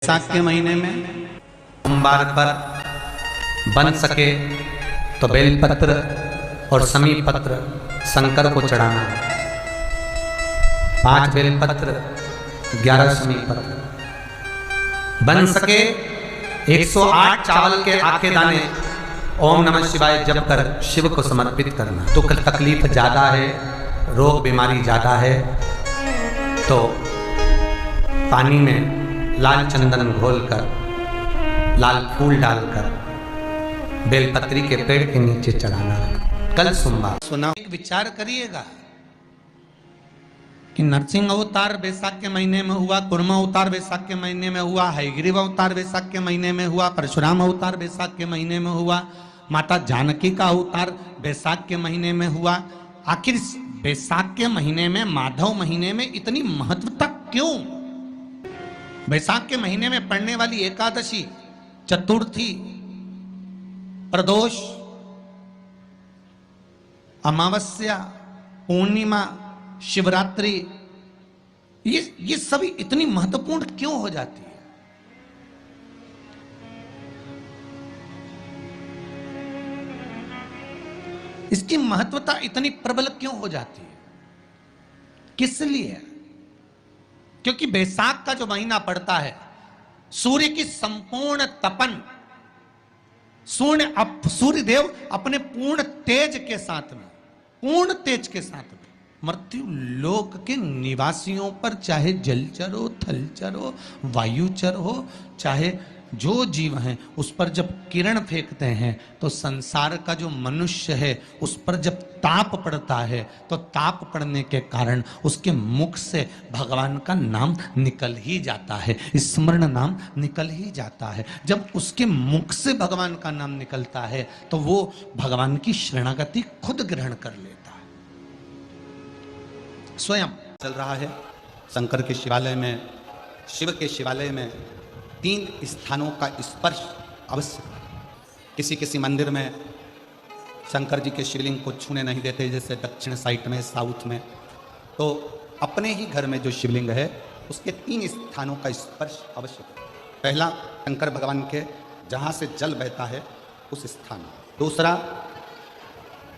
बैसाख के महीने में सोमवार पर बन सके तो बेलपत्र और समी पत्र शंकर को चढ़ाना। 5 बेलपत्र 11 समी पत्र। बन सके 108 चावल के आखे दाने ओम नमः शिवाय जप कर शिव को समर्पित करना। दुख तकलीफ ज्यादा है, रोग बीमारी ज्यादा है तो पानी में लाल चंदन घोलकर लाल फूल डालकर बेलपत्री के पेड़ के नीचे चढ़ाना। कल सोमवार सुना। एक विचार करिएगा कि नरसिंह अवतार बैसाख के महीने में हुआ, कुर्मा अवतार बैसाख के महीने में हुआ, हयग्रीव अवतार बैसाख के महीने में हुआ, परशुराम अवतार बैसाख के महीने में हुआ, माता जानकी का अवतार बैसाख के महीने में हुआ। आखिर बैसाख के महीने में, माधव महीने में इतनी महत्वता क्यों? बैसाख के महीने में पड़ने वाली एकादशी, चतुर्थी, प्रदोष, अमावस्या, पूर्णिमा, शिवरात्रि, ये सभी इतनी महत्वपूर्ण क्यों हो जाती है? इसकी महत्वता इतनी प्रबल क्यों हो जाती है? किस लिए? क्योंकि बैसाख का जो महीना पड़ता है, सूर्य की संपूर्ण तपन, सूर्य देव अपने पूर्ण तेज के साथ में मृत्यु लोक के निवासियों पर, चाहे जलचर हो, थलचर हो, वायुचर हो, चाहे जो जीव हैं, उस पर जब किरण फेंकते हैं तो संसार का जो मनुष्य है उस पर जब ताप पड़ता है तो ताप पड़ने के कारण उसके मुख से भगवान का नाम निकल ही जाता है, स्मरण नाम निकल ही जाता है। जब उसके मुख से भगवान का नाम निकलता है तो वो भगवान की शरणागति खुद ग्रहण कर लेता है। स्वयं चल रहा है शंकर के शिवालय में, शिव के शिवालय में 3 स्थानों का स्पर्श अवश्य। किसी मंदिर में शंकर जी के शिवलिंग को छूने नहीं देते, जैसे दक्षिण साइड में, साउथ में। तो अपने ही घर में जो शिवलिंग है उसके 3 स्थानों का स्पर्श अवश्य। पहला शंकर भगवान के जहाँ से जल बहता है उस स्थान। दूसरा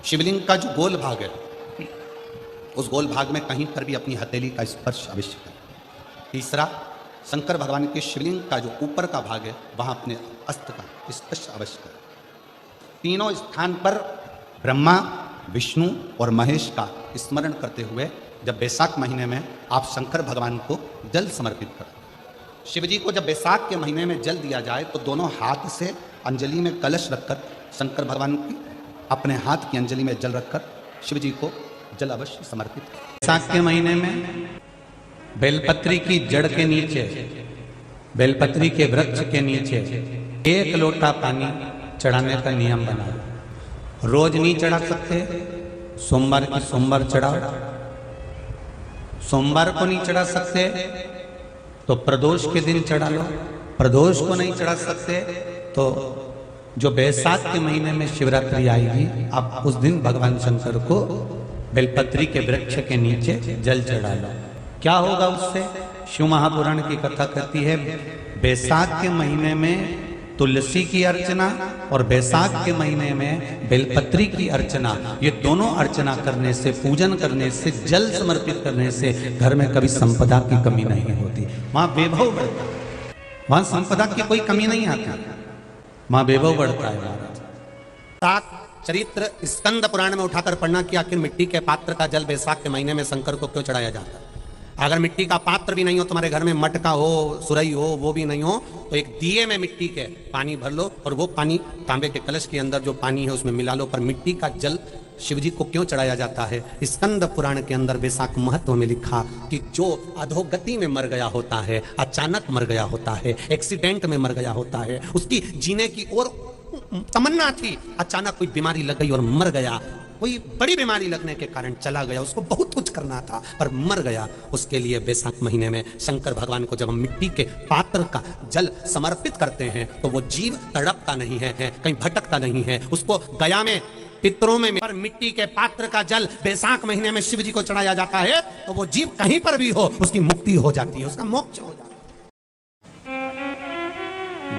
शिवलिंग का जो गोल भाग है उस गोल भाग में कहीं पर भी अपनी हथेली का स्पर्श अवश्य करें। तीसरा शंकर भगवान के शिवलिंग का जो ऊपर का भाग है वहां अपने अस्त्र का स्पर्श अवश्य करें। तीनों स्थान पर ब्रह्मा, विष्णु और महेश का स्मरण करते हुए जब बैसाख महीने में आप शंकर भगवान को जल समर्पित करें। शिव जी को जब बैसाख के महीने में जल दिया जाए तो दोनों हाथ से अंजलि में कलश रखकर शंकर भगवान की अपने हाथ की अंजलि में जल रखकर शिव जी को जल अवश्य समर्पित करें। बैसाख के महीने में बेलपत्री की जड़ के नीचे, बेलपत्री के वृक्ष के नीचे 1 लोटा पानी चढ़ाने का नियम बना। रोज नहीं चढ़ा सकते, सोमवार की सोमवार चढ़ाओ। सोमवार को नहीं चढ़ा सकते तो प्रदोष के दिन चढ़ा लो। प्रदोष को नहीं चढ़ा सकते तो जो बैसाख के महीने में शिवरात्रि आएगी, आप उस दिन भगवान शंकर को बेलपत्री के वृक्ष के नीचे जल चढ़ा लो। क्या होगा उससे? शिव महापुराण की कथा कहती है बैसाख के महीने में तुलसी की अर्चना और बैसाख के महीने में बेलपत्री की अर्चना, ये दोनों अर्चना करने से, पूजन करने से, जल समर्पित करने से घर में कभी संपदा की कमी नहीं होती। वहां वैभव बढ़ता है, वहां संपदा की कोई कमी नहीं आती, वहां वैभव बढ़ता है। चरित्र स्कंद पुराण में उठाकर पढ़ना कि आखिर मिट्टी के पात्र का जल बैसाख के महीने में शंकर को क्यों चढ़ाया जाता है। अगर मिट्टी का पात्र भी नहीं हो, तुम्हारे घर में मटका हो, सुरई हो, वो भी नहीं हो, तो एक दिए में मिट्टी के पानी भर लो और वो पानी तांबे के कलश के अंदर जो पानी है उसमें मिला लो। पर मिट्टी का जल शिव जी को क्यों चढ़ाया जाता है? स्कंद पुराण के अंदर बैसाख महत्व में लिखा कि जो अधोगति में मर गया होता है, अचानक मर गया होता है, एक्सीडेंट में मर गया होता है, उसकी जीने की और तमन्ना थी, अचानक कोई बीमारी लग गई और मर गया, कोई बड़ी बीमारी लगने के कारण चला गया, उसको बहुत कुछ करना था पर मर गया। उसके लिए बैसाख महीने में शंकर भगवान को जब हम मिट्टी के पात्र का जल समर्पित करते हैं तो वो जीव तड़पता नहीं है, कहीं भटकता नहीं है। उसको गया में, पितरों में पर मिट्टी के पात्र का जल बैसाख महीने में शिव जी को चढ़ाया जाता है तो वो जीव कहीं पर भी हो उसकी मुक्ति हो जाती है, उसका मोक्ष हो जाता है।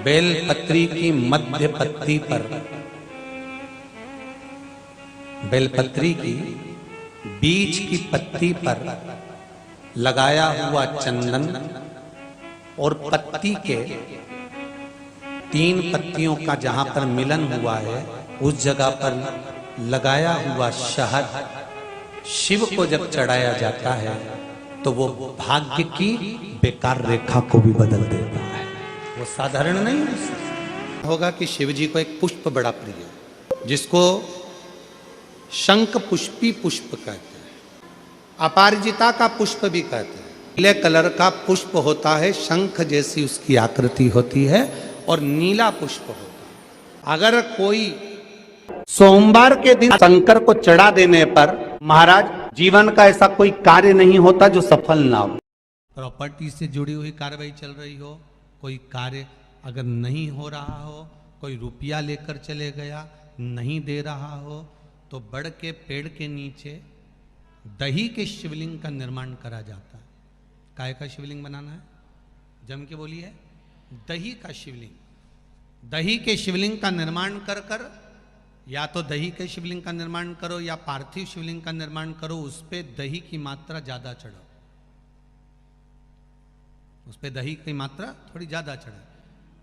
बेलपत्री की मध्य पत्ती पर, बेलपत्री की बीच की पत्ती पर लगाया हुआ चंदन और पत्ती के 3 पत्तियों का जहां पर मिलन हुआ है उस जगह पर लगाया हुआ शहद शिव को जब चढ़ाया जाता है तो वो भाग्य की बेकार रेखा को भी बदल देता है। वो साधारण नहीं होगा कि शिव जी को एक पुष्प बड़ा प्रिय है जिसको शंख पुष्पी पुष्प कहते हैं, अपराजिता का पुष्प भी कहते हैं। नीले कलर का पुष्प होता है, शंख जैसी उसकी आकृति होती है और नीला पुष्प होता है। अगर कोई सोमवार के दिन शंकर को चढ़ा देने पर महाराज जीवन का ऐसा कोई कार्य नहीं होता जो सफल ना हो। प्रॉपर्टी से जुड़ी हुई कार्रवाई चल रही हो, कोई कार्य अगर नहीं हो रहा हो, कोई रुपया लेकर चले गया नहीं दे रहा हो, तो बड़ के पेड़ के नीचे दही के शिवलिंग का निर्माण करा जाता है। काय का शिवलिंग बनाना है? जम के बोलिए, दही का शिवलिंग। दही के शिवलिंग का निर्माण कर कर, या तो दही के शिवलिंग का निर्माण करो या पार्थिव शिवलिंग का निर्माण करो, उस पे दही की मात्रा ज्यादा चढ़ो, उस पे दही की मात्रा थोड़ी ज्यादा चढ़े।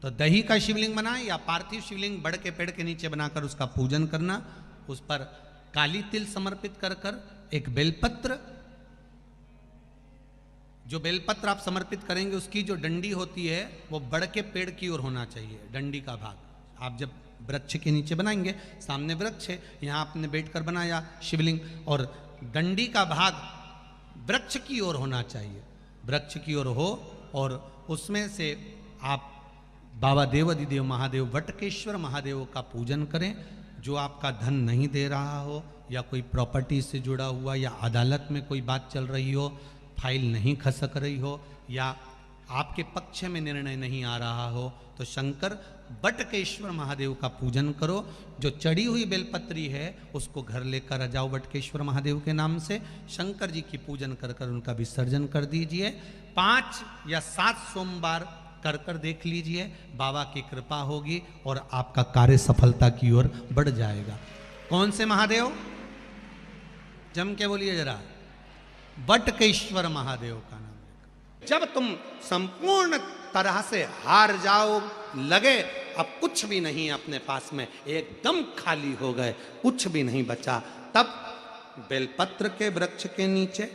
तो दही का शिवलिंग बनाए या पार्थिव शिवलिंग बड़ के पेड़ के नीचे बनाकर उसका पूजन करना, उस पर काली तिल समर्पित कर कर एक बेलपत्र, जो बेलपत्र आप समर्पित करेंगे उसकी जो डंडी होती है वो बड़ के पेड़ की ओर होना चाहिए। डंडी का भाग आप जब वृक्ष के नीचे बनाएंगे, सामने वृक्ष है, यहाँ आपने बैठकर बनाया शिवलिंग, और डंडी का भाग वृक्ष की ओर होना चाहिए, वृक्ष की ओर हो, और उसमें से आप बाबा देवाधिदेव महादेव वटकेश्वर महादेव का पूजन करें। जो आपका धन नहीं दे रहा हो या कोई प्रॉपर्टी से जुड़ा हुआ या अदालत में कोई बात चल रही हो, फाइल नहीं खसक रही हो या आपके पक्ष में निर्णय नहीं आ रहा हो, तो शंकर वटकेश्वर महादेव का पूजन करो। जो चढ़ी हुई बेलपत्री है उसको घर लेकर आ जाओ वटकेश्वर महादेव के नाम से, शंकर जी की पूजन कर कर उनका विसर्जन कर दीजिए। 5 या 7 सोमवार कर कर देख लीजिए, बाबा की कृपा होगी और आपका कार्य सफलता की ओर बढ़ जाएगा। कौन से महादेव? जम के बोलिए जरा, वटकेश्वर महादेव का नाम। जब तुम संपूर्ण तरह से हार जाओ, लगे अब कुछ भी नहीं अपने पास में, एकदम खाली हो गए, कुछ भी नहीं बचा, तब बेलपत्र के वृक्ष के नीचे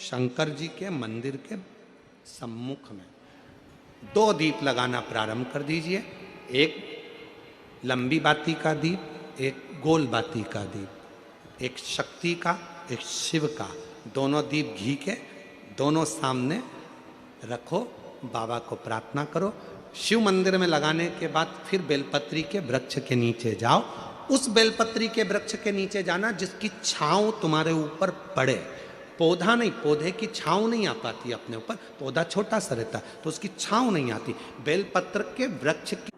शंकर जी के मंदिर के सम्मुख में 2 दीप लगाना प्रारंभ कर दीजिए। एक लंबी बाती का दीप, एक गोल बाती का दीप, एक शक्ति का, एक शिव का। दोनों दीप घी के दोनों सामने रखो, बाबा को प्रार्थना करो। शिव मंदिर में लगाने के बाद फिर बेलपत्री के वृक्ष के नीचे जाओ। उस बेलपत्री के वृक्ष के नीचे जाना जिसकी छांव तुम्हारे ऊपर पड़े, पौधा नहीं, पौधे की छांव नहीं आ पाती अपने ऊपर, पौधा छोटा सा रहता तो उसकी छांव नहीं आती। बेलपत्र के वृक्ष की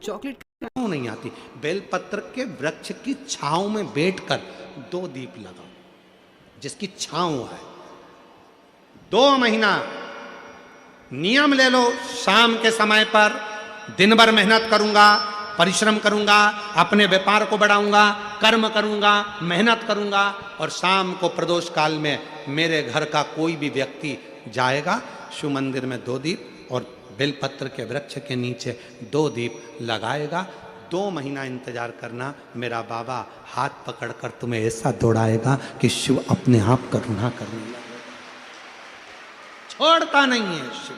चॉकलेट छांव नहीं आती, बेलपत्र के वृक्ष की छांव में बैठकर 2 दीप लगाओ जिसकी छांव है। 2 महीना नियम ले लो, शाम के समय पर दिन भर मेहनत करूंगा, परिश्रम करूंगा, अपने व्यापार को बढ़ाऊंगा, कर्म करूंगा, मेहनत करूंगा, और शाम को प्रदोष काल में मेरे घर का कोई भी व्यक्ति जाएगा, शिव मंदिर में 2 दीप और बेलपत्र के वृक्ष के नीचे 2 दीप लगाएगा। 2 महीना इंतजार करना, मेरा बाबा हाथ पकड़कर तुम्हें ऐसा दौड़ाएगा कि शिव अपने आप करुणा करने लगेगा। छोड़ता नहीं है शिव।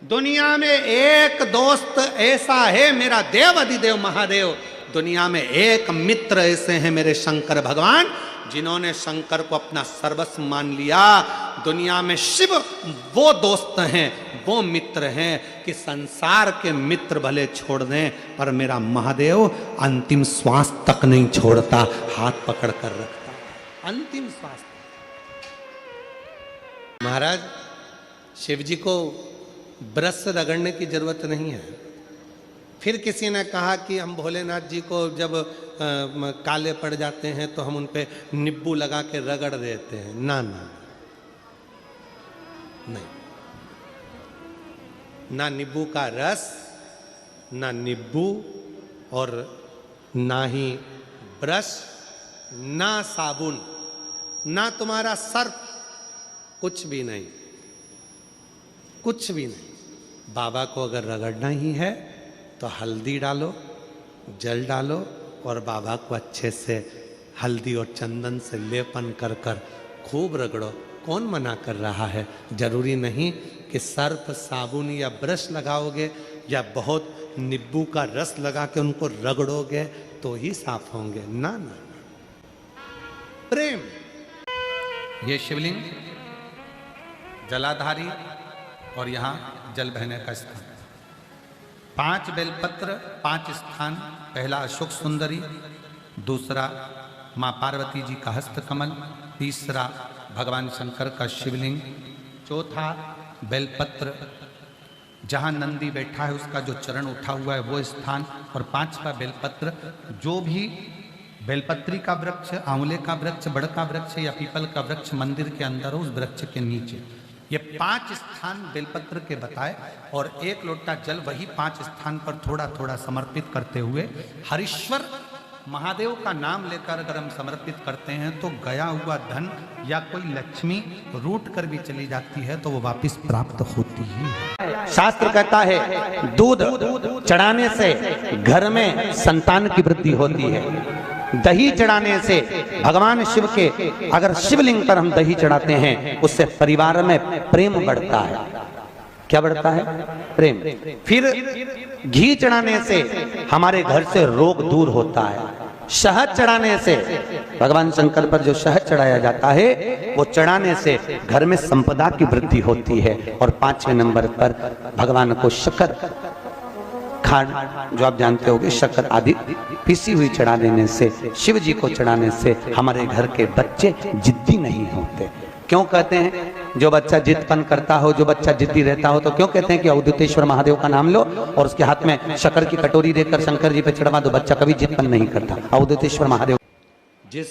दुनिया में एक दोस्त ऐसा है मेरा देवाधिदेव महादेव, दुनिया में एक मित्र ऐसे हैं मेरे शंकर भगवान जिन्होंने शंकर को अपना सर्वस्व मान लिया। दुनिया में शिव वो दोस्त हैं, वो मित्र हैं कि संसार के मित्र भले छोड़ दें पर मेरा महादेव अंतिम श्वास तक नहीं छोड़ता, हाथ पकड़ कर रखता, अंतिम श्वास। महाराज शिव जी को ब्रश से रगड़ने की जरूरत नहीं है। फिर किसी ने कहा कि हम भोलेनाथ जी को जब काले पड़ जाते हैं तो हम उन पे नींबू लगा के रगड़ देते हैं। ना, ना, नहीं, ना नींबू का रस, ना नींबू, और ना ही ब्रश, ना साबुन, ना तुम्हारा सर्फ, कुछ भी नहीं, कुछ भी नहीं। बाबा को अगर रगड़ना ही है तो हल्दी डालो, जल डालो और बाबा को अच्छे से हल्दी और चंदन से लेपन कर कर खूब रगड़ो। कौन मना कर रहा है? जरूरी नहीं कि सर्फ, साबुन या ब्रश लगाओगे या बहुत नींबू का रस लगा के उनको रगड़ोगे तो ही साफ होंगे। ना ना, प्रेम। ये शिवलिंग जलाधारी और यहाँ जल बहने का स्थान। 5 बेलपत्र, 5 स्थान। पहला अशोक सुंदरी, दूसरा माँ पार्वती जी का हस्त कमल, तीसरा भगवान शंकर का शिवलिंग, चौथा बेलपत्र जहाँ नंदी बैठा है उसका जो चरण उठा हुआ है वो स्थान, और 5वां बेलपत्र। जो भी बेलपत्री का वृक्ष, आंवले का वृक्ष, बड़ का वृक्ष या पीपल का वृक्ष मंदिर के अंदर हो, उस वृक्ष के नीचे। ये 5 स्थान बेलपत्र के बताए और 1 लोटा जल वही 5 स्थान पर थोड़ा थोड़ा समर्पित करते हुए हरीश्वर महादेव का नाम लेकर अगर हम समर्पित करते हैं तो गया हुआ धन या कोई लक्ष्मी रूट कर भी चली जाती है तो वो वापस प्राप्त होती है। शास्त्र कहता है दूध चढ़ाने से घर में संतान की वृद्धि होती है। दही चढ़ाने से भगवान शिव के, अगर शिवलिंग पर हम दही चढ़ाते हैं उससे परिवार में प्रेम बढ़ता है। क्या बढ़ता है? प्रेम। फिर घी चढ़ाने से हमारे घर से रोग दूर होता है। शहद चढ़ाने से, भगवान शंकर पर जो शहद चढ़ाया जाता है वो चढ़ाने से घर में संपदा की वृद्धि होती है। और 5वें नंबर पर भगवान को शक्कर, खांड जो आप जानते होंगे, शक्कर आदि पिसी हुई चढ़ा देने से, शिव जी को चढ़ाने से हमारे घर के बच्चे जिद्दी नहीं होते। क्यों कहते हैं? जो बच्चा जिद्दपन करता हो, जो बच्चा जिद्दी रहता हो, तो क्यों कहते हैं कि अवधूतेश्वर महादेव का नाम लो और उसके हाथ में शक्कर की कटोरी देकर शंकर जी पे चढ़वा दो, बच्चा कभी जिद्दपन नहीं करता। अवधूतेश्वर महादेव। जिस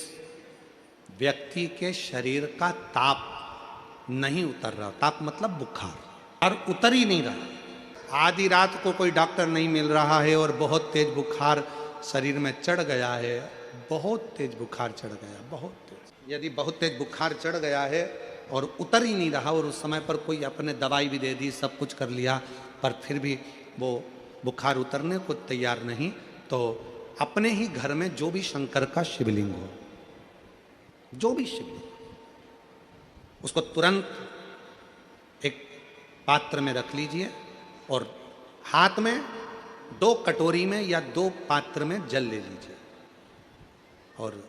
व्यक्ति के शरीर का ताप नहीं उतर रहा, ताप मतलब बुखार, और उतर ही नहीं रहा, आधी रात को कोई डॉक्टर नहीं मिल रहा है और बहुत तेज बुखार शरीर में चढ़ गया है, बहुत तेज बुखार चढ़ गया, बहुत तेज। यदि बहुत तेज बुखार चढ़ गया है और उतर ही नहीं रहा और उस समय पर कोई अपने दवाई भी दे दी, सब कुछ कर लिया, पर फिर भी वो बुखार उतरने को तैयार नहीं, तो अपने ही घर में जो भी शंकर का शिवलिंग हो, जो भी शिवलिंग, उसको तुरंत एक पात्र में रख लीजिए और हाथ में 2 कटोरी में या 2 पात्र में जल ले लीजिए और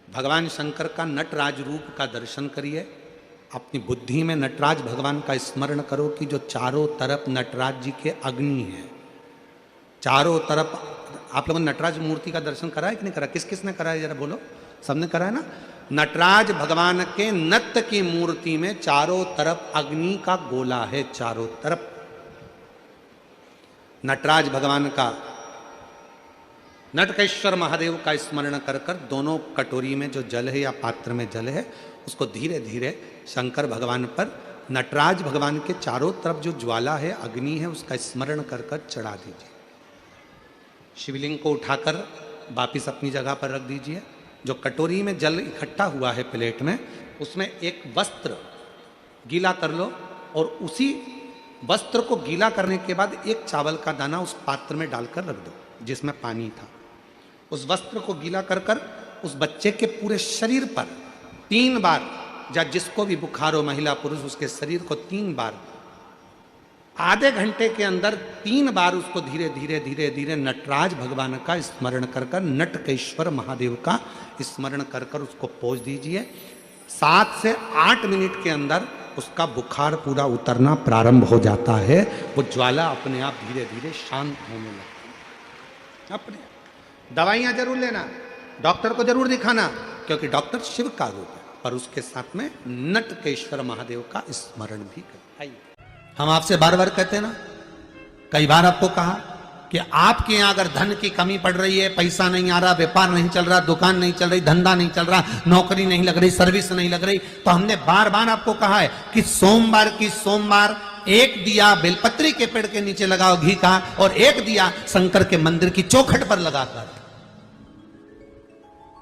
भगवान शंकर का नटराज रूप का दर्शन करिए। अपनी बुद्धि में नटराज भगवान का स्मरण करो कि जो चारों तरफ नटराज जी के अग्नि है, चारों तरफ। आप लोगों ने नटराज मूर्ति का दर्शन करा है कि नहीं करा? किस किस ने करा है जरा बोलो? सबने करा है ना? नटराज भगवान के नत्य की मूर्ति में चारों तरफ अग्नि का गोला है, चारों तरफ। नटराज भगवान का, नटकेश्वर महादेव का स्मरण कर कर दोनों कटोरी में जो जल है या पात्र में जल है उसको धीरे धीरे शंकर भगवान पर, नटराज भगवान के चारों तरफ जो ज्वाला है, अग्नि है, उसका स्मरण कर कर चढ़ा दीजिए। शिवलिंग को उठाकर वापिस अपनी जगह पर रख दीजिए। जो कटोरी में जल इकट्ठा हुआ है प्लेट में, उसमें एक वस्त्र गीला कर लो और उसी वस्त्र को गीला करने के बाद एक चावल का दाना उस पात्र में डालकर रख दो जिसमें पानी था। उस वस्त्र को गीला कर कर उस बच्चे के पूरे शरीर पर 3 बार, या जिसको भी बुखार हो, महिला पुरुष, उसके शरीर को 3 बार, आधे घंटे के अंदर 3 बार उसको धीरे धीरे धीरे धीरे नटराज भगवान का स्मरण कर कर, नटकेश्वर महादेव का स्मरण कर कर उसको पोंछ दीजिए। 7 से 8 मिनट के अंदर उसका बुखार पूरा उतरना प्रारंभ हो जाता है। वो ज्वाला अपने आप धीरे धीरे शांत होने लगती है। अपने दवाइयाँ जरूर लेना, डॉक्टर को जरूर दिखाना, क्योंकि डॉक्टर शिव का रूप है, पर उसके साथ में नटकेश्वर महादेव का स्मरण भी करें। हम आपसे बार बार कहते हैं ना, कई बार आपको कहा कि आपके यहाँ अगर धन की कमी पड़ रही है, पैसा नहीं आ रहा, व्यापार नहीं चल रहा, दुकान नहीं चल रही, धंधा नहीं चल रहा, नौकरी नहीं लग रही, सर्विस नहीं लग रही, तो हमने बार बार आपको कहा है कि सोमवार की सोमवार एक दिया बेलपत्री के पेड़ के नीचे लगाओ घी का, और एक दिया शंकर के मंदिर की चौखट पर लगाकर।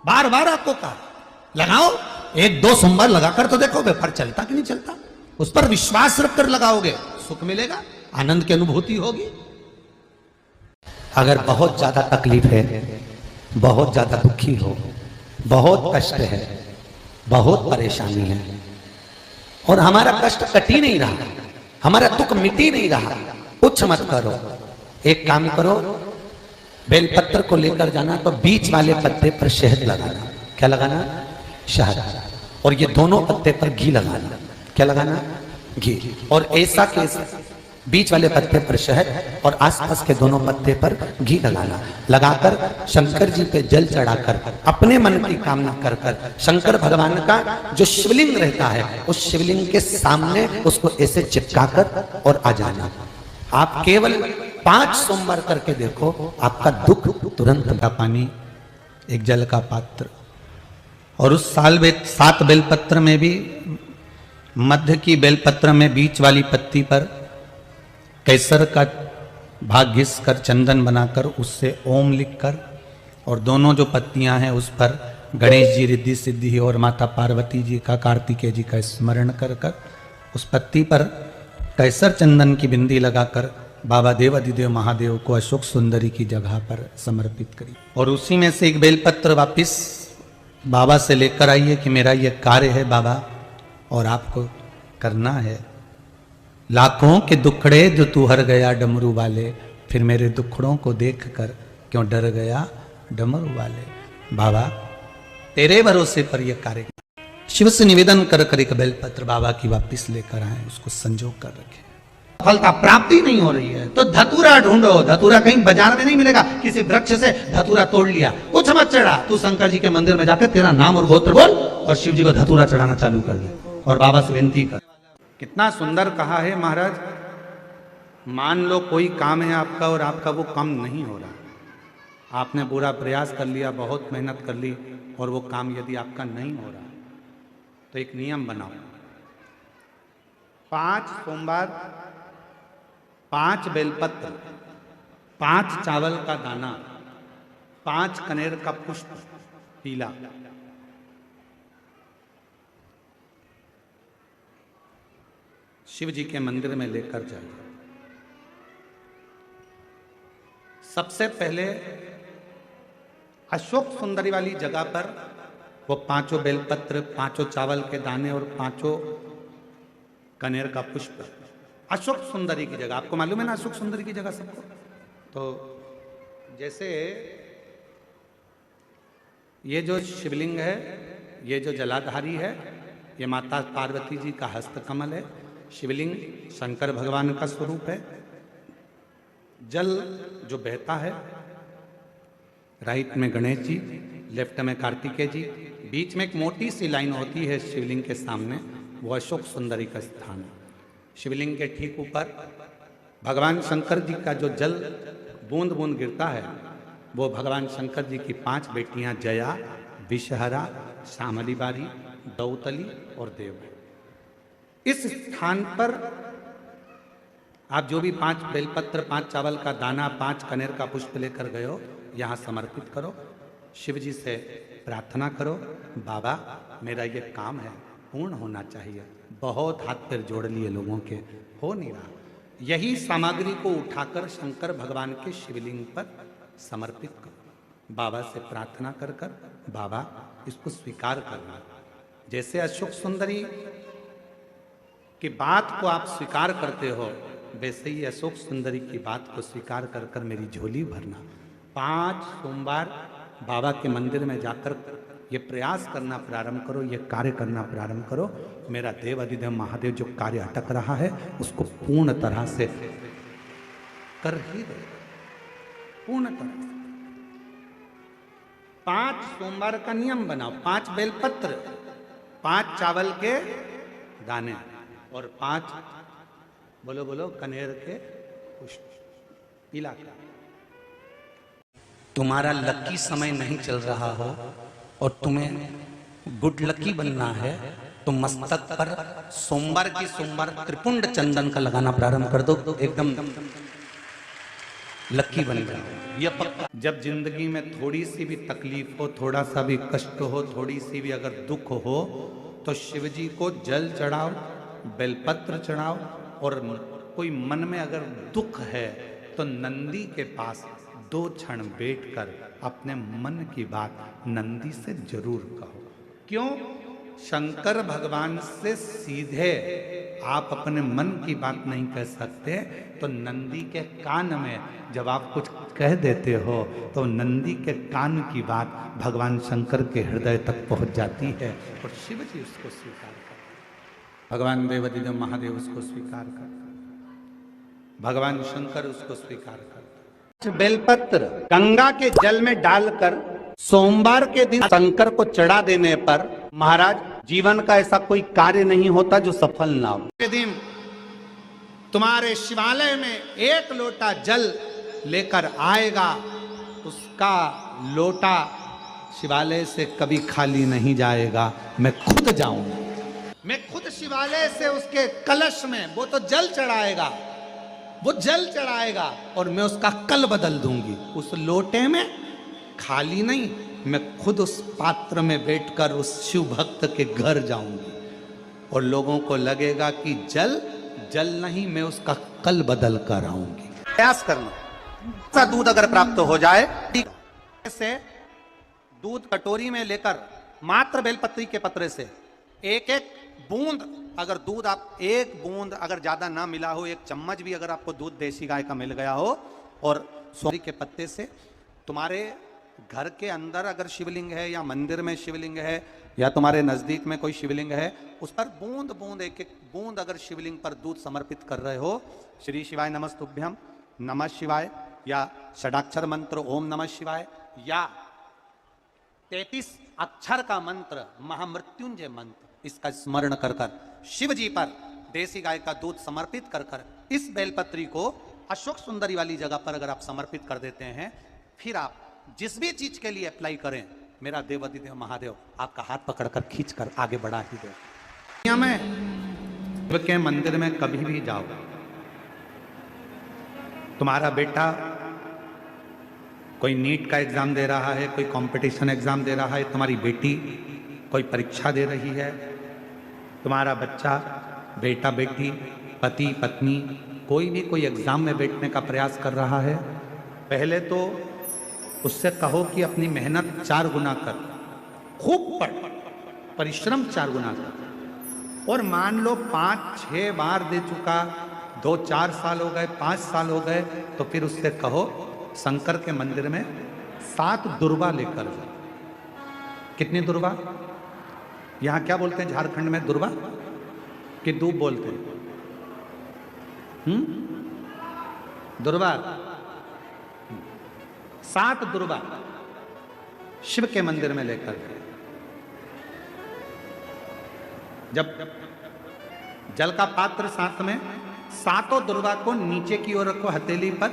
बार बार आपको कहा लगाओ, एक दो सोमवार लगाकर तो देखो व्यापार चलता कि नहीं चलता। उस पर विश्वास रखकर लगाओगे, सुख मिलेगा, आनंद की अनुभूति होगी। अगर बहुत ज्यादा तकलीफ है, बहुत ज्यादा दुखी हो, बहुत कष्ट है, बहुत परेशानी है, और हमारा कष्ट कट ही नहीं रहा, हमारा दुख मिट ही नहीं रहा, कुछ मत करो। एक काम करो, बेलपत्र को लेकर जाना तो बीच वाले पत्ते पर शहद लगाना। क्या लगाना? शहद। और ये दोनों पत्ते पर घी लगाना। क्या लगाना? घी। और ऐसा के बीच वाले पत्ते पर शहद और आसपास के दोनों पत्ते पर घी लगाना। लगाकर शंकर जी पे जल चढ़ाकर अपने मन की कामना कर कर शंकर भगवान का जो शिवलिंग रहता है उस शिवलिंग के सामने उसको ऐसे चिपकाकर और आ जाना। आप केवल 5 सोमवार करके देखो, आपका दुख तुरंत। का पानी, एक जल का पात्र, और उस 7 बेलपत्र में भी मध्य की बेलपत्र में बीच वाली पत्ती पर केसर का भाग घिस कर चंदन बनाकर उससे ओम लिखकर, और दोनों जो पत्तियां हैं उस पर गणेश जी, रिद्धि सिद्धि और माता पार्वती जी का, कार्तिकेय जी का स्मरण कर कर उस पत्ती पर केसर चंदन की बिंदी लगाकर बाबा देव अधिदेव महादेव को अशोक सुंदरी की जगह पर समर्पित करी। और उसी में से एक बेलपत्र वापिस बाबा से लेकर आइए कि मेरा ये कार्य है बाबा और आपको करना है। लाखों के दुखड़े जो तू हर गया डमरू वाले, फिर मेरे दुखड़ों को देखकर क्यों डर गया डमरू वाले। बाबा तेरे भरोसे पर यह कार्य शिव से निवेदन कर कर एक बेलपत्र बाबा की वापिस लेकर आए, उसको संजो कर रखे। फलता प्राप्ति नहीं हो रही है तो धतूरा ढूंढो। धतूरा कहीं बाजार में नहीं मिलेगा, किसी वृक्ष से धतूरा तोड़ लिया, कुछ मत चढ़ा, तू शंकर जी के मंदिर में जाकर तेरा नाम और गोत्र बोल और शिव जी को धतूरा चढ़ाना चालू कर दे और बाबा से विनती कर। कितना सुंदर कहा है महाराज। मान लो कोई काम है आपका और आपका वो काम नहीं हो रहा, आपने पूरा प्रयास कर लिया, बहुत मेहनत कर ली, और वो काम यदि आपका नहीं हो रहा तो एक नियम बनाओ। 5 सोमवार, 5 बेलपत्र, 5 चावल का दाना, 5 कनेर का पुष्प पीला, शिव जी के मंदिर में लेकर जाइए। सबसे पहले अशोक सुंदरी वाली जगह पर वो 5 बेलपत्र, 5 चावल के दाने और 5 कनेर का पुष्प अशोक सुंदरी की जगह, आपको मालूम है ना अशोक सुंदरी की जगह सबको। तो जैसे ये जो शिवलिंग है, ये जो जलाधारी है, ये माता पार्वती जी का हस्त कमल है। शिवलिंग शंकर भगवान का स्वरूप है। जल जो बहता है, राइट में गणेश जी, लेफ्ट में कार्तिकेय जी, बीच में एक मोटी सी लाइन होती है शिवलिंग के सामने, वो अशोक सुंदरी का स्थान है। शिवलिंग के ठीक ऊपर भगवान शंकर जी का जो जल बूंद बूंद गिरता है वो भगवान शंकर जी की 5 बेटियां जया, विषहरा, श्यामली बारी, दौतली और देव। इस स्थान पर आप जो भी 5 बेलपत्र, 5 चावल का दाना, 5 कनेर का पुष्प लेकर गए हो, यहाँ समर्पित करो। शिव जी से प्रार्थना करो, बाबा मेरा ये काम है पूर्ण होना चाहिए। बहुत हाथ पैर जोड़ लिए लोगों के, हो नहीं रहा। यही सामग्री को उठाकर शंकर भगवान के शिवलिंग पर समर्पित करो। बाबा से प्रार्थना कर कर बाबा इसको स्वीकार करना। जैसे अशोक सुंदरी की बात को आप स्वीकार करते हो, वैसे ही अशोक सुंदरी की बात को स्वीकार कर कर मेरी झोली भरना। 5 सोमवार बाबा के मंदिर में जाकर ये प्रयास करना प्रारंभ करो, ये कार्य करना प्रारंभ करो। मेरा देव अधिदेव महादेव जो कार्य अटक रहा है उसको पूर्ण तरह से कर ही दो, पूर्ण तरह से। 5 सोमवार का नियम बनाओ। 5 बेलपत्र, 5 चावल के दाने और 5 बोलो बोलो कनेर के पुष्प पीला। तुम्हारा लकी समय नहीं चल रहा हो और तुम्हें गुड लकी बनना है तो मस्तक पर सोमवार की सोमवार त्रिपुंड चंदन का लगाना प्रारंभ कर दो, एकदम लकी बन जाओ ये पक्का। जब जिंदगी में थोड़ी सी भी तकलीफ हो, थोड़ा सा भी कष्ट हो, थोड़ी सी भी अगर दुख हो, तो शिव जी को जल चढ़ाओ, बेलपत्र चढ़ाओ, और कोई मन में अगर दुख है तो नंदी के पास 2 क्षण बैठकर अपने मन की बात नंदी से जरूर कहो। क्यों? शंकर भगवान से सीधे आप अपने मन की बात नहीं कह सकते, तो नंदी के कान में जब आप कुछ कह देते हो तो नंदी के कान की बात भगवान शंकर के हृदय तक पहुंच जाती है और शिव जी उसको स्वीकार करते, भगवान देवादिदेव महादेव उसको स्वीकार करते, भगवान शंकर उसको स्वीकार करते। बेलपत्र गंगा के जल में डालकर सोमवार के दिन शंकर को चढ़ा देने पर महाराज जीवन का ऐसा कोई कार्य नहीं होता जो सफल ना हो। के दिन तुम्हारे शिवालय में 1 लोटा जल लेकर आएगा, उसका लोटा शिवालय से कभी खाली नहीं जाएगा। मैं खुद जाऊंगा, मैं खुद शिवालय से उसके कलश में वो तो जल चढ़ाएगा, वो जल चढ़ाएगा और मैं उसका कल बदल दूंगी। उस लोटे में खाली नहीं, मैं खुद उस पात्र में बैठकर उस शिव भक्त के घर जाऊंगी और लोगों को लगेगा कि जल जल नहीं, मैं उसका कल बदल कर आऊंगी। प्रयास करना, ऐसा दूध अगर प्राप्त हो जाए, से दूध कटोरी में लेकर मात्र बेलपत्री के पत्रे से 1-1 बूंद, अगर दूध आप 1 बूंद अगर ज्यादा ना मिला हो, 1 चम्मच भी अगर आपको दूध देसी गाय का मिल गया हो, और सोरी के पत्ते से तुम्हारे घर के अंदर अगर शिवलिंग है या मंदिर में शिवलिंग है या तुम्हारे नजदीक में कोई शिवलिंग है, उस पर बूंद बूंद 1-1 बूंद अगर शिवलिंग पर दूध समर्पित कर रहे हो, श्री शिवाय नमस्तुभ्यम, नमः शिवाय, या षडाक्षर मंत्र ओम नमः शिवाय, या 33 अक्षर का मंत्र महामृत्युंजय मंत्र, इसका स्मरण कर कर शिव जी पर देसी गाय का दूध समर्पित कर कर इस बेलपत्री को अशोक सुंदरी वाली जगह पर अगर आप समर्पित कर देते हैं, फिर आप जिस भी चीज के लिए अप्लाई करें, मेरा देवादिदेव महादेव आपका हाथ पकड़कर खींचकर आगे बढ़ा ही दे। दुनिया में शिव के मंदिर में कभी भी जाओ, तुम्हारा बेटा कोई नीट का एग्जाम दे रहा है, कोई कंपटीशन एग्जाम दे रहा है, तुम्हारी बेटी कोई परीक्षा दे रही है, तुम्हारा बच्चा, बेटा बेटी, पति पत्नी कोई भी कोई एग्जाम में बैठने का प्रयास कर रहा है, पहले तो उससे कहो कि अपनी मेहनत 4 गुना कर, खूब पढ़, परिश्रम 4 गुना कर, और मान लो 5-6 बार दे चुका, 2-4 साल हो गए, 5 साल हो गए, तो फिर उससे कहो शंकर के मंदिर में 7 दुर्वा लेकर जाओ। कितनी दुर्वा? यहां क्या बोलते हैं झारखंड में? दुर्वा कि दूब बोलते हैं? दुर्वा, 7 दुर्वा शिव के मंदिर में लेकर गए। जब जल का पात्र साथ में, 7 दुर्वा को नीचे की ओर रखो हथेली पर,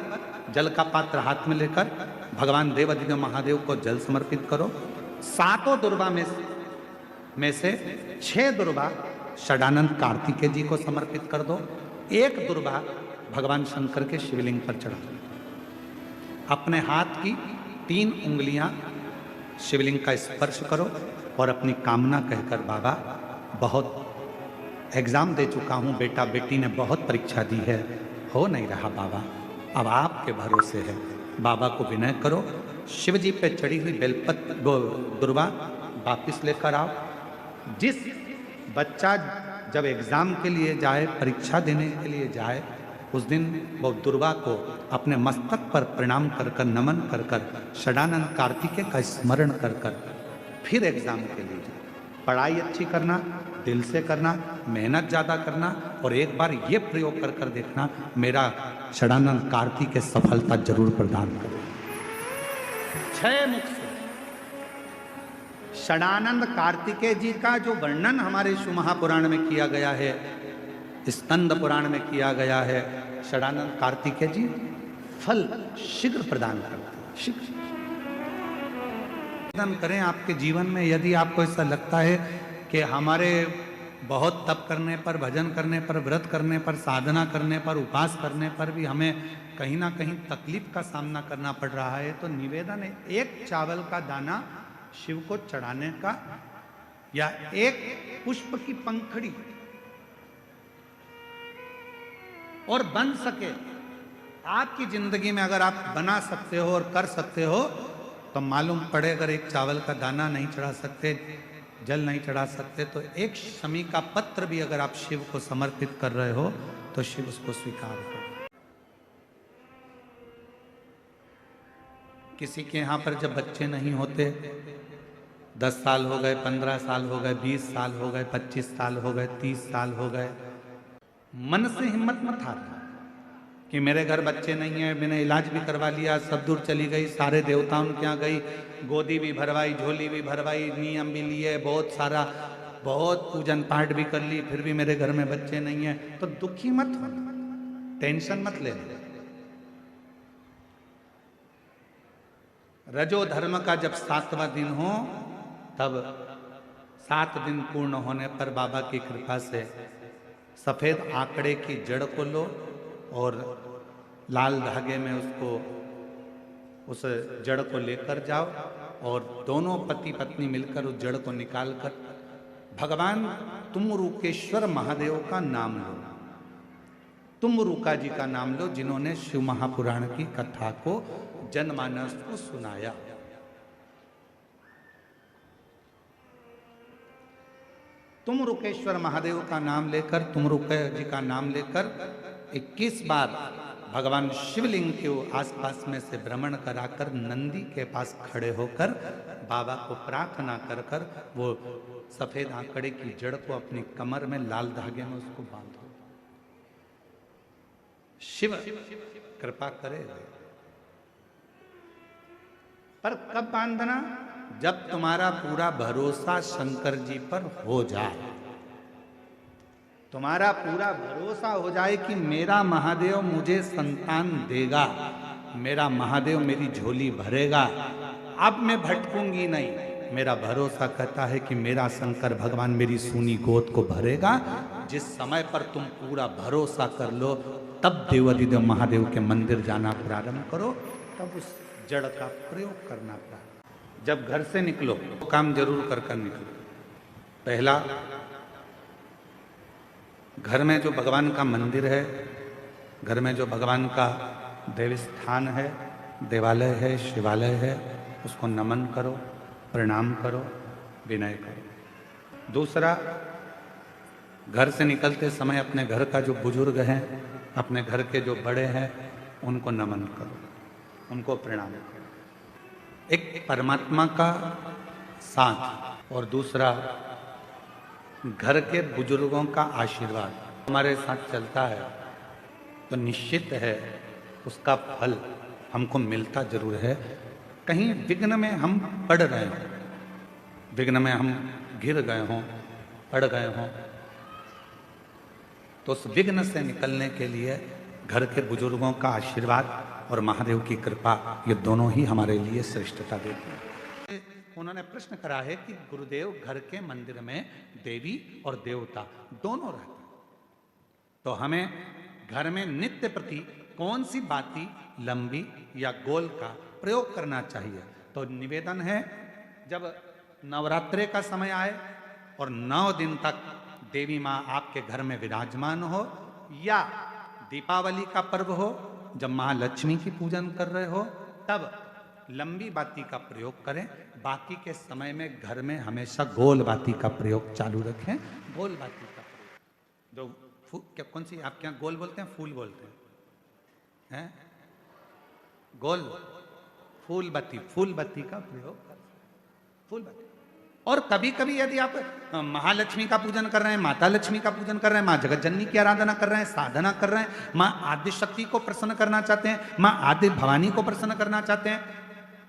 जल का पात्र हाथ में लेकर भगवान देवादिदेव महादेव को जल समर्पित करो। 7 दुर्वा में से 6 दुर्वा षडानंद कार्तिकेय जी को समर्पित कर दो, 1 दुर्वा भगवान शंकर के शिवलिंग पर चढ़ा दो। अपने हाथ की 3 उंगलियां शिवलिंग का स्पर्श करो और अपनी कामना कहकर, बाबा बहुत एग्जाम दे चुका हूं, बेटा बेटी ने बहुत परीक्षा दी है, हो नहीं रहा बाबा, अब आपके भरोसे है, बाबा को विनय करो, शिव जी पे चढ़ी हुई बेलपत्र दुर्वा वापिस लेकर आओ। जिस बच्चा जब एग्जाम के लिए जाए, परीक्षा देने के लिए जाए, उस दिन वो दुर्वा को अपने मस्तक पर प्रणाम कर कर, नमन कर कर, षडानंद कार्तिकेय का स्मरण कर कर फिर एग्जाम के लिए जाए। पढ़ाई अच्छी करना, दिल से करना, मेहनत ज़्यादा करना, और एक बार ये प्रयोग कर कर देखना, मेरा षडानंद कार्तिकेय सफलता जरूर प्रदान करे। 6 मुख से षडानंद कार्तिकेय जी का जो वर्णन हमारे शिव महापुराण में किया गया है, स्कंद पुराण में किया गया है, षडानंद कार्तिकेय जी फल शीघ्र प्रदान करते हैं। शीघ्र करें आपके जीवन में। यदि आपको ऐसा लगता है कि हमारे बहुत तप करने पर, भजन करने पर, व्रत करने पर, साधना करने पर, उपवास करने पर भी हमें कहीं ना कहीं तकलीफ का सामना करना पड़ रहा है। तो निवेदन है एक चावल का दाना शिव को चढ़ाने का, या एक पुष्प की पंखड़ी, और बन सके आपकी जिंदगी में अगर आप बना सकते हो और कर सकते हो तो मालूम पड़े, अगर एक चावल का दाना नहीं चढ़ा सकते, जल नहीं चढ़ा सकते, तो एक शमी का पत्र भी अगर आप शिव को समर्पित कर रहे हो तो शिव उसको स्वीकार करो। किसी के यहाँ पर जब बच्चे नहीं होते, 10 साल हो गए, 15 साल हो गए, 20 साल हो गए, 25 साल हो गए, 30 साल हो गए, मन से हिम्मत मत हारना कि मेरे घर बच्चे नहीं है, मैंने इलाज भी करवा लिया, सब दूर चली गई, सारे देवताओं के यहाँ गई, गोदी भी भरवाई, झोली भी भरवाई, नियम भी लिए, बहुत सारा, बहुत पूजन पाठ भी कर ली, फिर भी मेरे घर में बच्चे नहीं है। तो दुखी मत होना, टेंशन मत लेना। रजो धर्म का जब 7वां दिन हो, तब 7 दिन पूर्ण होने पर बाबा की कृपा से सफेद आंकड़े की जड़ को लो और लाल धागे में उसको, उस जड़ को लेकर जाओ और दोनों पति पत्नी मिलकर उस जड़ को निकालकर भगवान तुमरुकेश्वर महादेव का नाम लो। तुमरुका जी का नाम लो, जिन्होंने शिव महापुराण की कथा को जनमानस को सुनाया। तुमरुकेश्वर महादेव का नाम लेकर, तुमरुका जी का नाम लेकर 21 बार भगवान शिवलिंग के आसपास में से भ्रमण कराकर नंदी के पास खड़े होकर बाबा को प्रार्थना कर कर वो सफेद आंकड़े की जड़ को अपनी कमर में लाल धागे में उसको बांधो। शिव कृपा करेगा। पर कब बांधना? जब तुम्हारा पूरा भरोसा शंकर जी पर हो जाए, तुम्हारा पूरा भरोसा हो जाए कि मेरा महादेव मुझे संतान देगा, मेरा महादेव मेरी झोली भरेगा, अब मैं भटकूंगी नहीं। मेरा भरोसा कहता है कि मेरा शंकर भगवान मेरी सूनी गोद को भरेगा। जिस समय पर तुम पूरा भरोसा कर लो, तब देवाधिदेव महादेव के मंदिर जाना प्रारंभ करो, तब उस जड़ का प्रयोग करना प्रारंभ। जब घर से निकलो तो काम जरूर कर कर निकलो। पहला, घर में जो भगवान का मंदिर है, घर में जो भगवान का देव स्थान है, देवालय है, शिवालय है, उसको नमन करो, प्रणाम करो, विनय करो। दूसरा, घर से निकलते समय अपने घर का जो बुजुर्ग हैं, अपने घर के जो बड़े हैं, उनको नमन करो, उनको प्रणाम करो। एक परमात्मा का साथ और दूसरा घर के बुजुर्गों का आशीर्वाद हमारे साथ चलता है तो निश्चित है उसका फल हमको मिलता जरूर है। कहीं विघ्न में हम पड़ रहे हों, विघ्न में हम गिर गए हों, पड़ गए हों, तो उस विघ्न से निकलने के लिए घर के बुजुर्गों का आशीर्वाद और महादेव की कृपा, ये दोनों ही हमारे लिए श्रेष्ठता देती है। उन्होंने प्रश्न करा है कि गुरुदेव, घर के मंदिर में देवी और देवता दोनों रहते हैं, तो हमें घर में नित्य प्रति कौन सी बाती, लंबी या गोल का प्रयोग करना चाहिए? तो निवेदन है, जब नवरात्रे का समय आए और 9 दिन तक देवी माँ आपके घर में विराजमान हो, या दीपावली का पर्व हो जब महालक्ष्मी की पूजन कर रहे हो, तब लंबी बाती का प्रयोग करें। बाकी के समय में घर में हमेशा गोल बाती का प्रयोग चालू रखें। गोल बाती का प्रयोग, जो क्या, कौन सी आप क्या गोल बोलते हैं, फूल बोलते हैं? गोल फूल बत्ती का प्रयोग करें, फूल बत्ती। और कभी कभी यदि आप महालक्ष्मी का पूजन कर रहे हैं, माता लक्ष्मी का पूजन कर रहे हैं, माँ जगत जननी की आराधना कर रहे हैं, साधना कर रहे हैं, माँ आदि शक्ति को प्रसन्न करना चाहते हैं, माँ आदि भवानी को प्रसन्न करना चाहते हैं,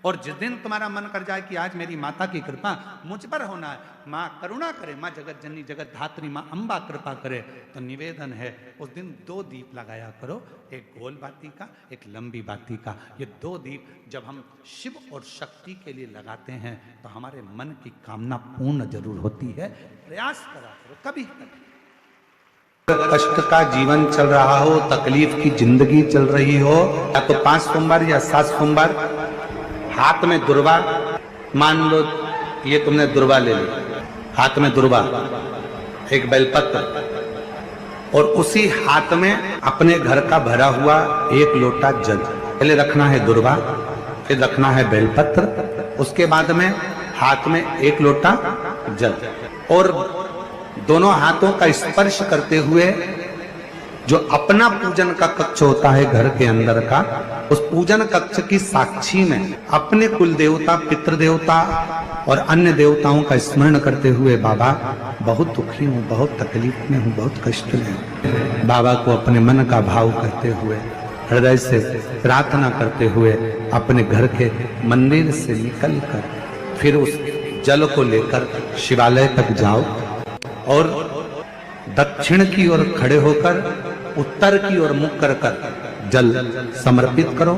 और जिस दिन तुम्हारा मन कर जाए कि आज मेरी माता की कृपा मुझ पर होना है, माँ करुणा करे, माँ जगत जननी जगत धात्री माँ अम्बा कृपा करे, तो निवेदन है उस दिन 2 दीप लगाया करो, एक गोल बाती का, एक लंबी बाती का। ये 2 दीप जब हम शिव और शक्ति के लिए लगाते हैं तो हमारे मन की कामना पूर्ण जरूर होती है। प्रयास करा करो कभी कभी। कष्ट का जीवन चल रहा हो, तकलीफ की जिंदगी चल रही हो, या तो 5 सोमवार या 7 सोमवार हाथ में दुर्वा, मान लो ये तुमने दुर्वा ले ली, हाथ में दुर्वा, एक बेलपत्र, और उसी हाथ में अपने घर का भरा हुआ 1 लोटा जल, पहले रखना है दुर्वा, फिर रखना है बेलपत्र, उसके बाद में हाथ में 1 लोटा जल, और दोनों हाथों का स्पर्श करते हुए जो अपना पूजन का कक्ष होता है घर के अंदर का, उस पूजन कक्ष की साक्षी में अपने कुल देवता, पितृदेवता और अन्य देवताओं का स्मरण करते हुए, बाबा बहुत दुखी हूँ, बहुत तकलीफ में हूँ, बहुत कष्ट में हूँ, बाबा को अपने मन का भाव कहते हुए, हृदय से प्रार्थना करते हुए अपने घर के मंदिर से निकल कर फिर उस जल को लेकर शिवालय तक जाओ और दक्षिण की ओर खड़े होकर उत्तर की ओर मुख कर जल समर्पित करो।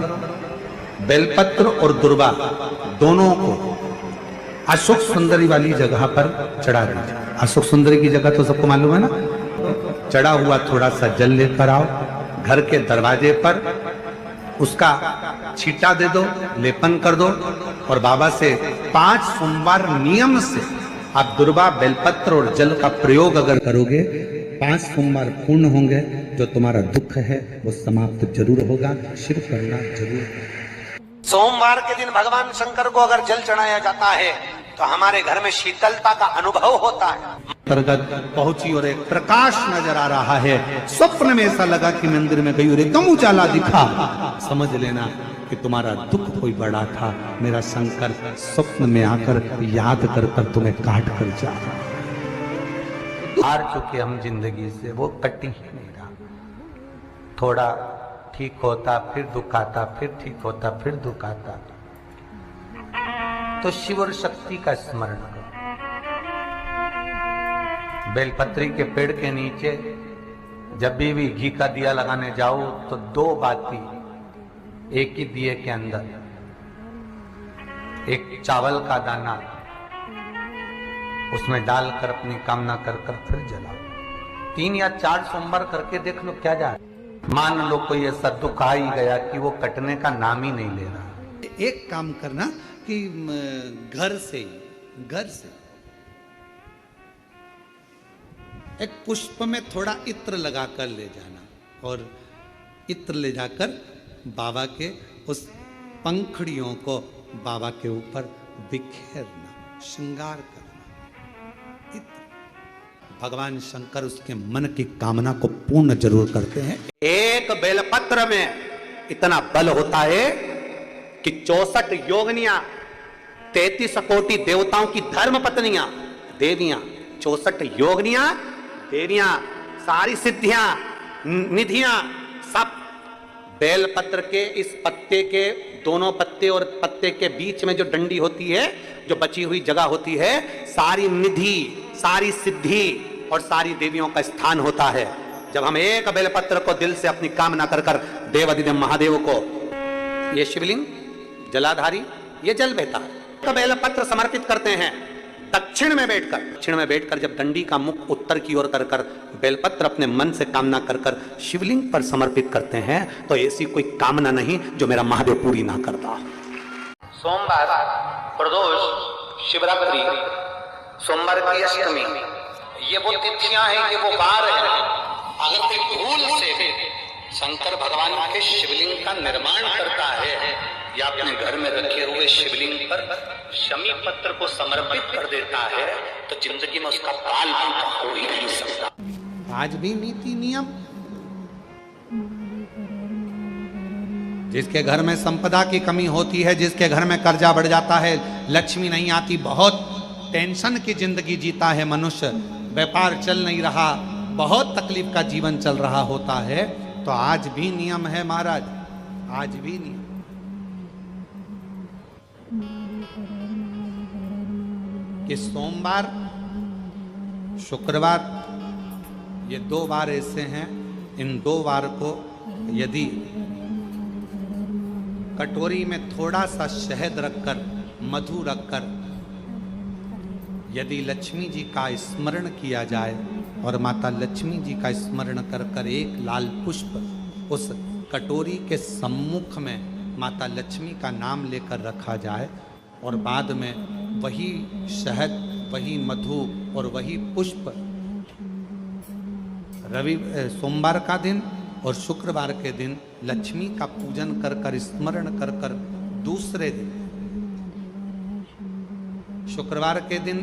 बेलपत्र और दुर्वा दोनों को अशोक सुंदरी वाली जगह पर चढ़ा दीजिए। अशोक सुंदरी की जगह तो सबको मालूम है ना। चढ़ा हुआ थोड़ा सा जल लेकर आओ, घर के दरवाजे पर उसका छींटा दे दो, लेपन कर दो, और बाबा से 5 सोमवार नियम से आप दुर्वा, बेलपत्र और जल का प्रयोग अगर करोगे, 5 सोमवार पूर्ण होंगे, जो तुम्हारा दुख है वो समाप्त जरूर होगा, शिव करुणा जरूर होगा। सोमवार के दिन भगवान शंकर को अगर जल चढ़ाया जाता है तो हमारे घर में शीतलता का अनुभव होता है। अंतर्गत पहुंची और एक प्रकाश नजर आ रहा है। स्वप्न में ऐसा लगा कि मंदिर में गई और एकदम उजाला दिखा, समझ लेना कि तुम्हारा दुख कोई बड़ा था। मेरा शंकर स्वप्न में आकर याद कर कर तुम्हें काट कर जा रहा। हार चुके हम जिंदगी से, वो कटी ही नहीं रहा। थोड़ा ठीक होता फिर दुख आता, फिर ठीक होता फिर दुख आता। तो शिव और शक्ति का स्मरण करो। बेलपत्री के पेड़ के नीचे जब भी घी का दिया लगाने जाओ तो 2 बाती एक ही दिए के अंदर, एक चावल का दाना उसमें डालकर अपनी कामना कर कर फिर जलाओ। 3 या 4 सोमवार करके देख लो क्या जा। मान लो कोई ऐसा दुख आ ही गया कि वो कटने का नाम ही नहीं ले रहा। एक काम करना कि घर से एक पुष्प में थोड़ा इत्र लगाकर ले जाना, और इत्र ले जाकर बाबा के उस पंखड़ियों को बाबा के ऊपर बिखेरना, श्रृंगार करना। इत्र भगवान शंकर उसके मन की कामना को पूर्ण जरूर करते हैं। एक बेलपत्र में इतना बल होता है कि 64 योगिनियां, 33 कोटि देवताओं की धर्म पत्नियां, देवियां, 64 योगिनियां, देवियां, सारी सिद्धियां, निधियां, सब बेलपत्र के इस पत्ते के दोनों पत्ते और पत्ते के बीच में जो डंडी होती है, जो बची हुई जगह होती है, सारी निधि, सारी सिद्धि और सारी देवियों का स्थान होता है। जब हम एक बेलपत्र को दिल से अपनी कामना कर कर देवाधिदेव महादेव को, ये शिवलिंग जलाधारी, ये जल बहता है, बेलपत्र समर्पित करते हैं दक्षिण में बैठकर जब डंडी का मुख उत्तर की ओर कर कर बेलपत्र अपने मन से कामना कर कर शिवलिंग पर समर्पित करते हैं, तो ऐसी कोई कामना नहीं जो मेरा महादेव पूरी ना करता। सोमवार, प्रदोष, शिवरात्रि, सोमवार की अष्टमी, ये वो तिथियां हैं, ये वो वार हैं। अगर कोई भूल से शंकर भगवान के शिवलिंग का निर्माण करता है या अपने घर में रखे हुए शिवलिंग पर शमी पत्र को समर्पित कर देता है, तो जिंदगी में उसका बाल बांका हो ही नहीं सकता। आज भी नीति नियम, जिसके घर में संपदा की कमी होती है, जिसके घर में कर्जा बढ़ जाता है, लक्ष्मी नहीं आती, बहुत टेंशन की जिंदगी जीता है मनुष्य, व्यापार चल नहीं रहा, बहुत तकलीफ का जीवन चल रहा होता है, तो आज भी नियम है महाराज, आज भी नियम। कि सोमवार, शुक्रवार, ये 2 बार ऐसे हैं, इन 2 बार को यदि कटोरी में थोड़ा सा शहद रखकर, मधु रखकर यदि लक्ष्मी जी का स्मरण किया जाए और माता लक्ष्मी जी का स्मरण कर कर एक लाल पुष्प उस कटोरी के सम्मुख में माता लक्ष्मी का नाम लेकर रखा जाए और बाद में वही शहद, वही मधु और वही पुष्प सोमवार का दिन और शुक्रवार के दिन लक्ष्मी का पूजन कर कर, स्मरण कर कर, दूसरे दिन शुक्रवार के दिन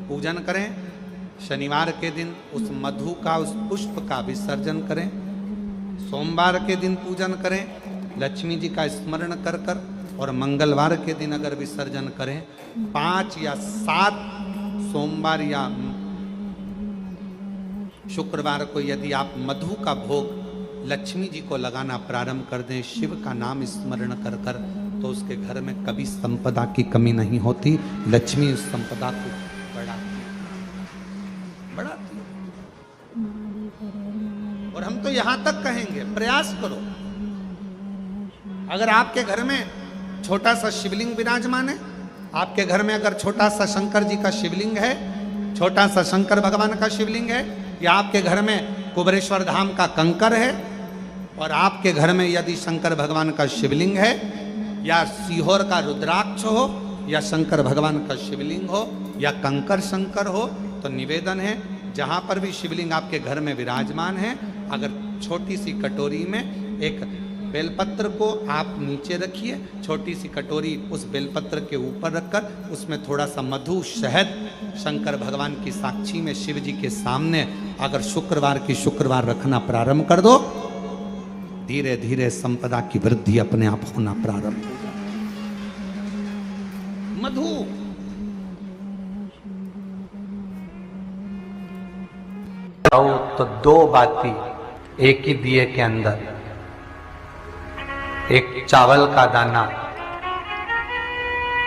पूजन करें, शनिवार के दिन उस मधु का, उस पुष्प का विसर्जन करें, सोमवार के दिन पूजन करें लक्ष्मी जी का स्मरण कर कर, और मंगलवार के दिन अगर विसर्जन करें, 5 या 7 सोमवार या शुक्रवार को यदि आप मधु का भोग लक्ष्मी जी को लगाना प्रारंभ कर दें, शिव का नाम स्मरण कर कर, तो उसके घर में कभी संपदा की कमी नहीं होती। लक्ष्मी उस संपदा को बढ़ाती है। और हम तो यहां तक कहेंगे, प्रयास करो, अगर आपके घर में छोटा सा शिवलिंग विराजमान है, आपके घर में अगर छोटा सा शंकर जी का शिवलिंग है, छोटा सा शंकर भगवान का शिवलिंग है, या आपके घर में कुबेरेश्वर धाम का कंकर है, और आपके घर में यदि शंकर भगवान का शिवलिंग है, या सीहोर का रुद्राक्ष हो, या शंकर भगवान का शिवलिंग हो, या कंकर शंकर हो, तो निवेदन है जहां पर भी शिवलिंग आपके घर में विराजमान है, अगर छोटी सी कटोरी में एक बेलपत्र को आप नीचे रखिए, छोटी सी कटोरी उस बेलपत्र के ऊपर रखकर उसमें थोड़ा सा मधु, शहद, शंकर भगवान की साक्षी में शिव जी के सामने अगर शुक्रवार की शुक्रवार रखना प्रारंभ कर दो, धीरे धीरे संपदा की वृद्धि अपने आप होना प्रारंभ हो जाए। मधु तो 2 बाती एक ही दिए के अंदर, एक चावल का दाना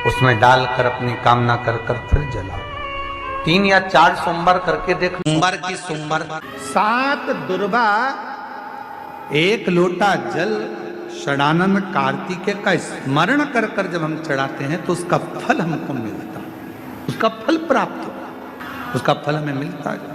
उसमें डालकर अपनी कामना कर कर फिर जलाओ। 3 या 4 सोमवार करके देख। सोमवार की सोमवार 7 दुर्वा 1 लोटा जल षडानन कार्तिकेय का स्मरण कर कर जब हम चढ़ाते हैं तो उसका फल हमको मिलता है, उसका फल प्राप्त हो, उसका फल हमें मिलता है।